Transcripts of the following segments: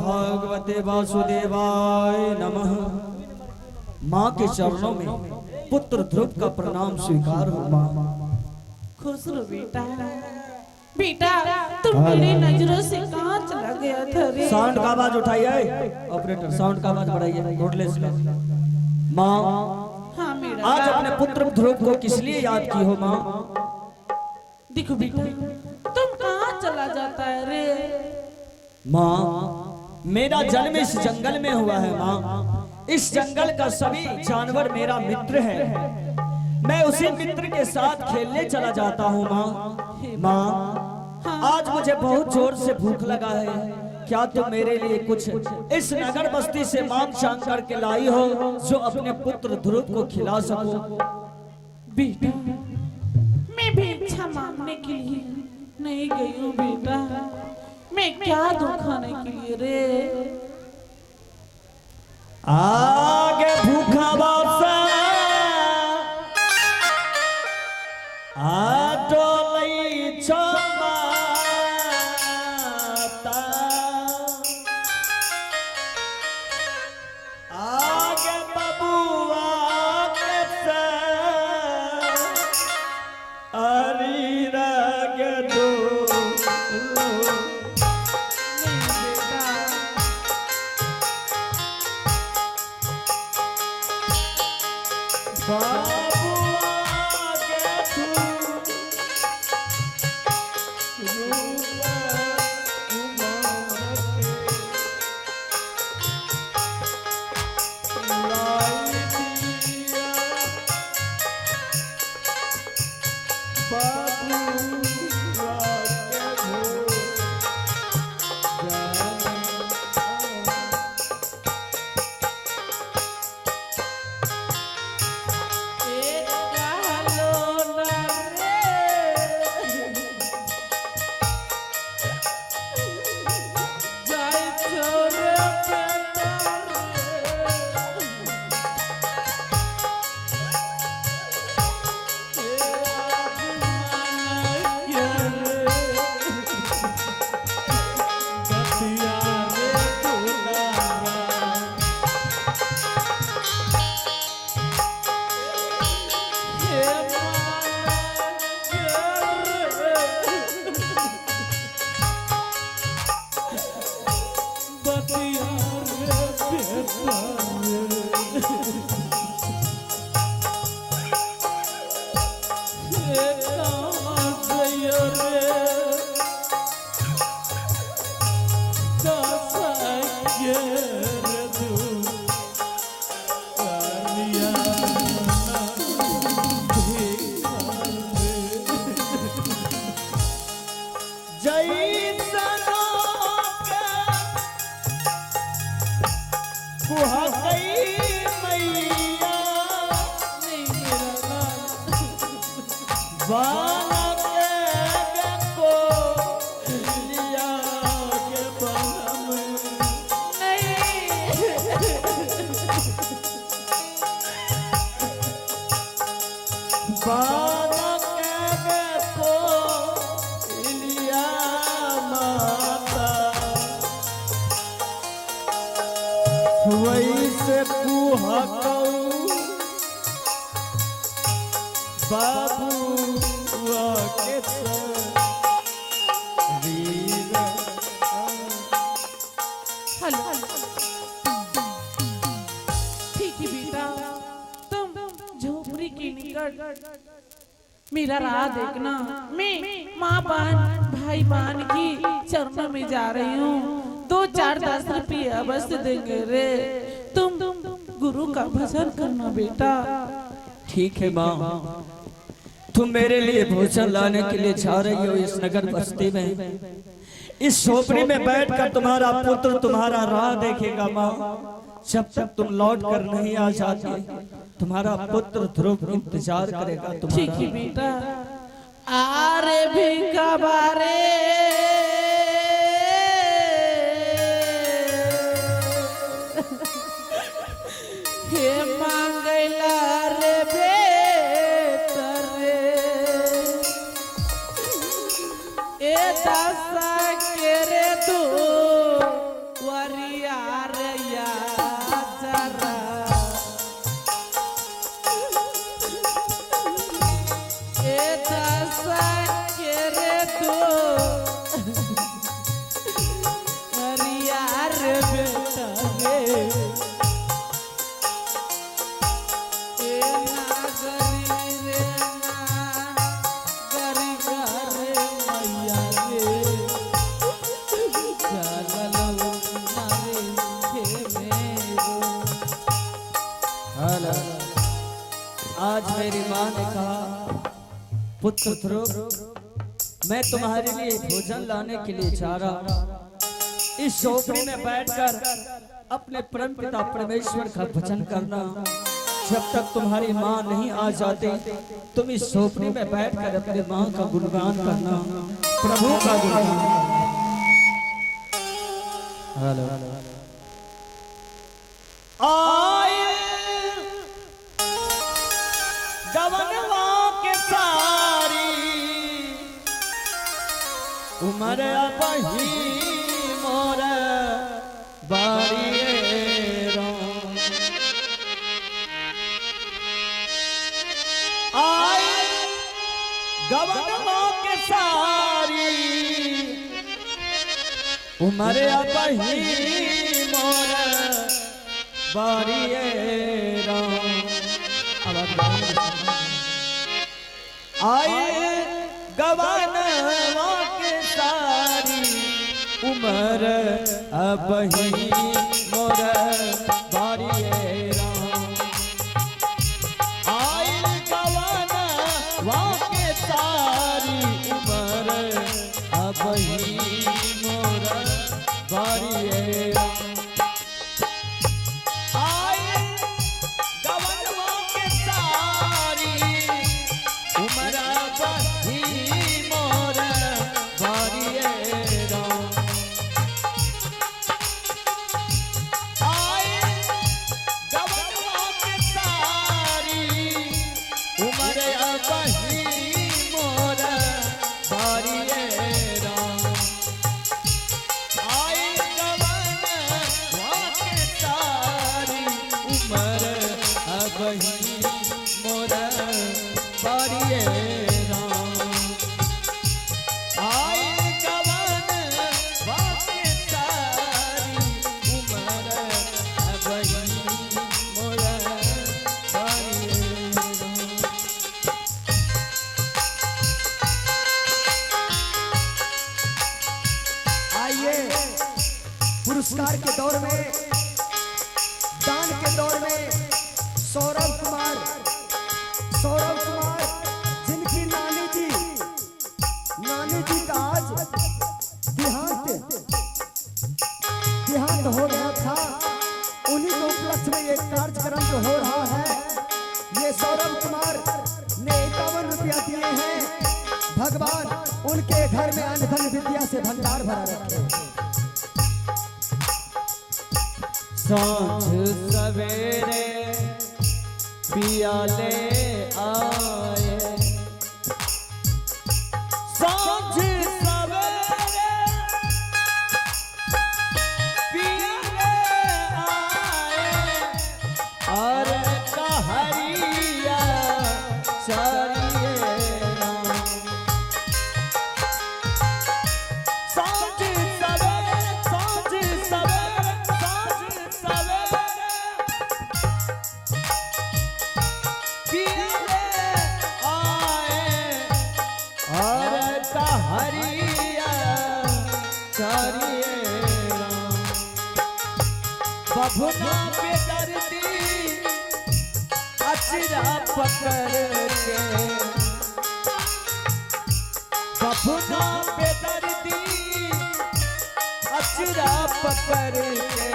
भगवते वासुदेवाय नमः। माँ के चरणों में पुत्र ध्रुव का प्रणाम स्वीकार हो। माँ खुश रहो बेटा। बेटा तुम मेरी नजरों से कहाँ चला गया था रे? साउंड का आवाज उठाइए ऑपरेटर, साउंड का आवाज बढ़ाइए नोटलेस में। माँ हाँ मेरा आज अपने पुत्र ध्रुव को किस लिए याद की हो? माँ देखो बेटा तुम कहाँ चला जाता है रे? माँ मेरा जन्म इस जंगल में हुआ है। माँ इस जंगल का सभी जानवर मेरा मित्र है। मैं उसी मित्र के साथ खेलने चला जाता हूँ। माँ आज मुझे बहुत जोर से भूख लगा है। क्या तुम मेरे लिए कुछ इस नगर बस्ती से मांग चांग करके लाई हो जो अपने पुत्र ध्रुव को खिला सको? बेटा मैं भी इच्छा मांगने के लिए नहीं गई हूँ बेटा। मैं क्या दूं खाने के लिए रे? आगे भूखा बासा आटोलई चमाता आगे बबुआ के से अरी रग दो। मेरा राह देखना। मैं माँ बहन भाई बहन की चरणों में जा रही हूँ। 2-4-10 रुपये अवश्य देंगे रे। तुम गुरु का भजन करना बेटा। ठीक है माँ, तुम मेरे लिए भोजन लाने के लिए जा रही हो इस नगर बस्ती में। इस झोपड़ी में बैठकर तुम्हारा पुत्र तुम्हारा राह देखेगा माँ। जब तक तुम लौट कर नहीं आ जाती तुम्हारा पुत्र ध्रुव इंतजार करेगा। ठीक है बेटा। आरे भिंगा बारे हे मांगला रे बेतरे ए दासा के रे तू वरी मेरी माँ ने कहा, पुत्र ध्रुव, मैं तुम्हारे लिए भोजन लाने के लिए जा रहा। इस झोपड़ी में बैठकर अपने परम पिता परमेश्वर का भजन करना। जब तक तुम्हारी माँ नहीं आ जाती, तुम इस झोपड़ी में बैठकर अपनी माँ का गुणगान करना, प्रभु का गुणगान। आए गवनवा के सारी उमर बही मोर बारिये राम। आए गवनवा के सारी उमर बही मोर बारिये राम। आए गवानवा के सारी उमर अबही मोर बारिये राम। आए गवानवा के सारी उमर अबही मोर बारिये राम। पुरस्कार के दौर में, दान के दौर में सौरभ कुमार जिनकी नानी जी का आज देहांत हो गया था, उन्हीं के उपलक्ष्य में एक कार्यक्रम जो हो रहा है। ये सौरभ कुमार ने 51 रुपया दिए हैं। भगवान उनके घर में अन्न धन विद्या से भंडार भरा रखे। सांझ सवेरे पिया ले आए, सांझ सवेरे पिया ले आए, और कहरिया चलिए राम। सांझ बभुना पे दर्दी अचरा पकड़ के, बभुना पे दर्दी अचरा पकड़ के,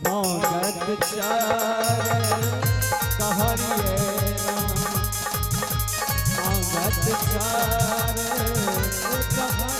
मौगत चार कहरिए राम। मौगत चार कहरिए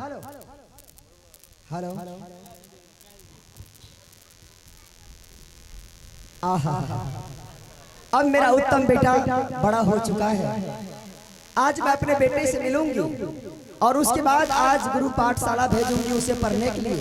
हेलो आहा, अब मेरा उत्तम बेटा बड़ा हो चुका है। आज मैं अपने बेटे से मिलूंगी और उसके बाद आज गुरु पाठशाला भेजूंगी उसे पढ़ने के लिए।